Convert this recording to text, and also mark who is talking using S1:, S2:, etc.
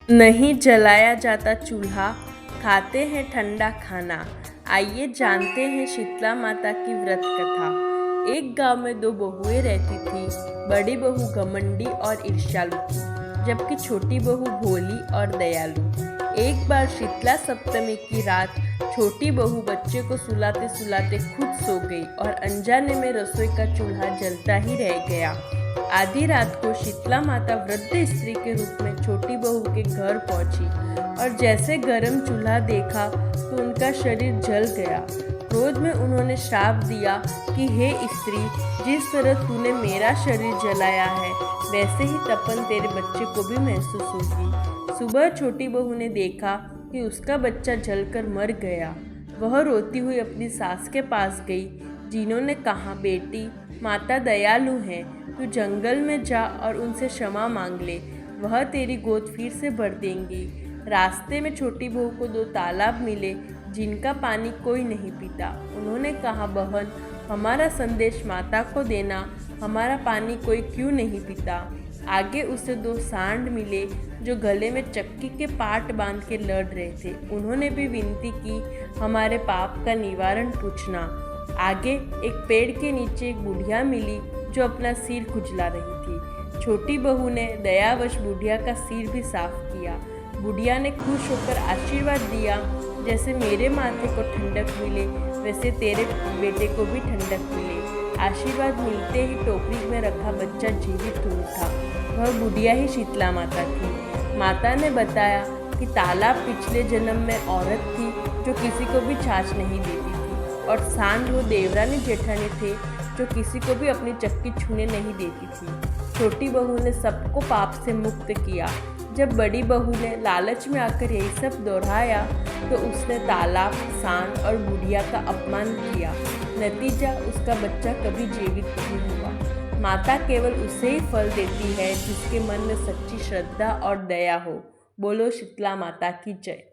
S1: नहीं जलाया जाता चूल्हा, खाते हैं ठंडा खाना। आइए जानते हैं शीतला माता की व्रत कथा। एक गांव में दो बहुएं रहती थी। बड़ी बहू घमंडी और ईर्ष्यालु थी, जबकि छोटी बहू भोली और दयालु। एक बार शीतला सप्तमी की रात छोटी बहू बच्चे को सुलाते सुलाते खुद सो गई और अनजाने में रसोई का चूल्हा जलता ही रह गया। आधी रात को शीतला माता वृद्ध स्त्री के रूप में छोटी बहू के घर पहुंची और जैसे गर्म चूल्हा देखा तो उनका शरीर जल गया। क्रोध में उन्होंने श्राप दिया कि हे स्त्री, जिस तरह तूने मेरा शरीर जलाया है वैसे ही तपन तेरे बच्चे को भी महसूस होगी। सुबह छोटी बहू ने देखा कि उसका बच्चा जलकर मर गया। वह रोती हुई अपनी सास के पास गई, जिन्होंने कहा, बेटी, माता दयालु है, तू जंगल में जा और उनसे क्षमा मांग ले, वह तेरी गोद फिर से भर देंगी। रास्ते में छोटी बहू को दो तालाब मिले जिनका पानी कोई नहीं पीता। उन्होंने कहा, बहन, हमारा संदेश माता को देना, हमारा पानी कोई क्यों नहीं पीता। आगे उसे दो सांड मिले जो गले में चक्की के पाट बांध के लड़ रहे थे। उन्होंने भी विनती की, हमारे पाप का निवारण पूछना। आगे एक पेड़ के नीचे एक बुढ़िया मिली जो अपना सिर खुजला रही थी। छोटी बहू ने दयावश बुढ़िया का सिर भी साफ किया। बुढ़िया ने खुश होकर आशीर्वाद दिया, जैसे मेरे माथे को ठंडक मिले वैसे तेरे बेटे को भी ठंडक मिले। आशीर्वाद मिलते ही टोकरी में रखा बच्चा जीवित हो उठा। वह बुढ़िया ही शीतला माता थी। माता ने बताया कि तालाब पिछले जन्म में औरत थी जो किसी को भी छाछ नहीं देती थी, और सांड वो देवरानी जेठानी थे जो किसी को भी अपनी चक्की छूने नहीं देती थी। छोटी बहू ने सबको पाप से मुक्त किया। जब बड़ी बहू ने लालच में आकर यही सब दोहराया तो उसने तालाब, सांड और बुढ़िया का अपमान किया। नतीजा, उसका बच्चा कभी जीवित नहीं हुआ। माता केवल उसे ही फल देती है जिसके मन में सच्ची श्रद्धा और दया हो। बोलो शीतला माता की जय।